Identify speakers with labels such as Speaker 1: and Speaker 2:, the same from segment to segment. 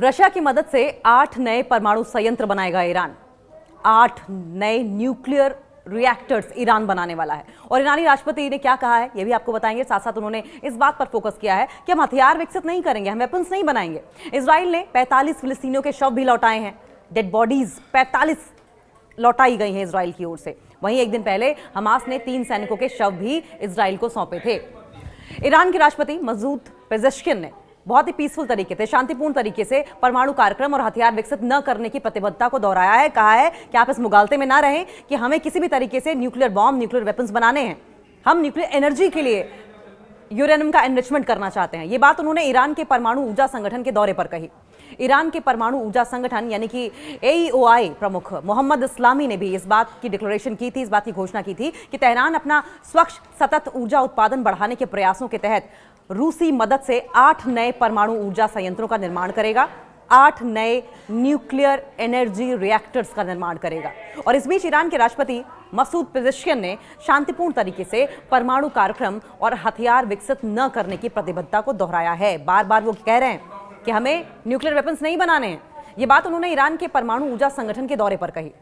Speaker 1: Russia की मदद से 8 नए परमाणु संयंत्र बनाएगा ईरान। 8 नए न्यूक्लियर रिएक्टर्स ईरान बनाने वाला है। और ईरानी राष्ट्रपति ने क्या कहा है ये भी आपको बताएंगे। साथ साथ उन्होंने इस बात पर फोकस किया है कि हम हथियार विकसित नहीं करेंगे, हम वेपन्स नहीं बनाएंगे। इजराइल ने 45 फिलिस्तीनियों के शव भी लौटाए हैं। डेड बॉडीज 45 लौटाई गई हैं इजराइल की ओर से। वहीं एक दिन पहले हमास ने 3 सैनिकों के शव भी इजराइल को सौंपे थे। ईरान के राष्ट्रपति मसूद पेजेश्किन ने बहुत ही पीसफुल तरीके से, शांतिपूर्ण तरीके से परमाणु कार्यक्रम और हथियार विकसित न करने की प्रतिबद्धता को दोहराया है। कहा है कि आप इस मुगालते में ना रहें कि हमें किसी भी तरीके से न्यूक्लियर बॉम्ब, न्यूक्लियर वेपन्स बनाने हैं। हम न्यूक्लियर एनर्जी के लिए यूरेनियम का एनरिचमेंट करना चाहते हैं। ये बात उन्होंने ईरान के परमाणु ऊर्जा संगठन के दौरे पर कही। ईरान के परमाणु ऊर्जा संगठन यानी कि AEOI प्रमुख मोहम्मद इस्लामी ने भी इस बात की डिक्लेरेशन की थी, इस बात की घोषणा की थी कि तेहरान अपना स्वच्छ सतत ऊर्जा उत्पादन बढ़ाने के प्रयासों के तहत रूसी मदद से 8 नए परमाणु ऊर्जा संयंत्रों का निर्माण करेगा, 8 नए न्यूक्लियर एनर्जी रिएक्टर्स का निर्माण करेगा। और इस बीच ईरान के राष्ट्रपति मसूद पेजेश्किन ने शांतिपूर्ण तरीके से परमाणु कार्यक्रम और हथियार विकसित न करने की प्रतिबद्धता को दोहराया है। बार बार वो कह रहे हैं कि हमें न्यूक्लियर वेपन्स नहीं बनाने हैं। ये बात उन्होंने ईरान के परमाणु ऊर्जा संगठन के दौरे पर कही।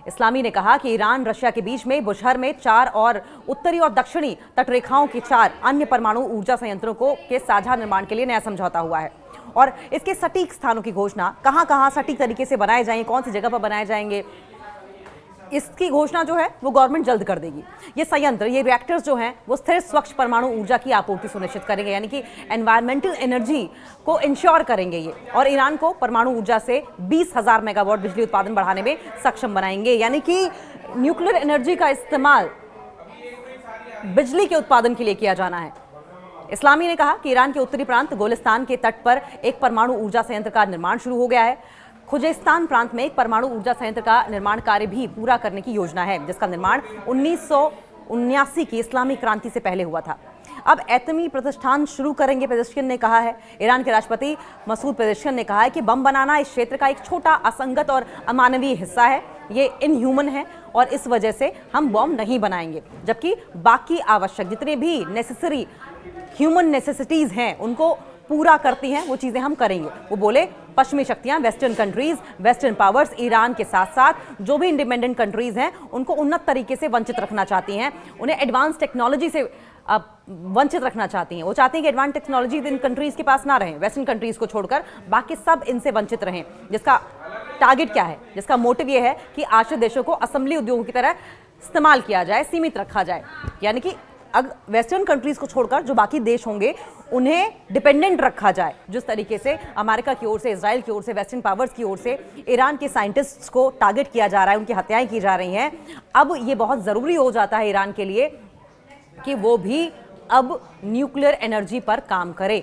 Speaker 1: इस्लामी ने कहा कि ईरान रशिया के बीच में बुशहर में 4 और उत्तरी और दक्षिणी तटरेखाओं के 4 अन्य परमाणु ऊर्जा संयंत्रों के साझा निर्माण के लिए नया समझौता हुआ है। और इसके सटीक स्थानों की घोषणा, कहां कहां सटीक तरीके से बनाए जाएंगे, कौन सी जगह पर बनाए जाएंगे, इसकी घोषणा जो है वो गवर्नमेंट जल्द कर देगी। ये संयंत्र, ये रिएक्टर्स जो हैं वो स्थिर स्वच्छ परमाणु ऊर्जा की आपूर्ति सुनिश्चित करेंगे, यानी कि एनवायरमेंटल एनर्जी को इंश्योर करेंगे ये। और ईरान को परमाणु ऊर्जा से 20,000 मेगावाट बिजली उत्पादन बढ़ाने में सक्षम बनाएंगे, यानी कि न्यूक्लियर एनर्जी का इस्तेमाल बिजली के उत्पादन के लिए किया जाना है। इस्लामी ने कहा कि ईरान के उत्तरी प्रांत गोलिस्तान के तट पर एक परमाणु ऊर्जा संयंत्र का निर्माण शुरू हो गया है। खुजेस्तान प्रांत में एक परमाणु ऊर्जा संयंत्र का निर्माण कार्य भी पूरा करने की योजना है, जिसका निर्माण 1979 की इस्लामी क्रांति से पहले हुआ था। अब एटमी प्रतिष्ठान शुरू करेंगे, पेजेश्किन ने कहा है। ईरान के राष्ट्रपति मसूद पेजेश्किन ने कहा है कि बम बनाना इस क्षेत्र का एक छोटा, असंगत और अमानवीय हिस्सा है। ये इनह्यूमन है और इस वजह से हम बम नहीं बनाएंगे, जबकि बाकी आवश्यक जितने भी नेसेसरी ह्यूमन नेसेसिटीज हैं उनको पूरा करती हैं वो चीजें हम करेंगे। वो बोले पश्चिमी शक्तियां, western countries, western powers Iran के साथ साथ जो भी इंडिपेंडेंट कंट्रीज हैं उनको उन्नत तरीके से वंचित रखना चाहती हैं, उन्हें एडवांस टेक्नोलॉजी से वंचित रखना चाहती हैं। वो चाहती हैं कि एडवांस टेक्नोलॉजी इन कंट्रीज के पास ना रहे, वेस्टर्न कंट्रीज को छोड़कर बाकी सब इनसे वंचित रहें। जिसका टारगेट क्या है, जिसका मोटिव ये है कि आश्रित देशों को असेंबली उद्योगों की तरह इस्तेमाल किया जाए, सीमित रखा जाए। यानी कि अगर वेस्टर्न कंट्रीज को छोड़कर जो बाकी देश होंगे उन्हें डिपेंडेंट रखा जाए। जिस तरीके से अमेरिका की ओर से, इजराइल की ओर से, वेस्टर्न पावर्स की ओर से ईरान के साइंटिस्ट्स को टारगेट किया जा रहा है, उनकी हत्याएं की जा रही हैं, अब ये बहुत ज़रूरी हो जाता है ईरान के लिए कि वो भी अब न्यूक्लियर एनर्जी पर काम करे।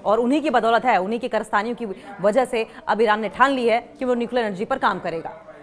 Speaker 1: और उन्हीं की बदौलत है, उन्हीं की कारस्तानियों की वजह से अब ईरान ने ठान ली है कि वो न्यूक्लियर एनर्जी पर काम करेगा।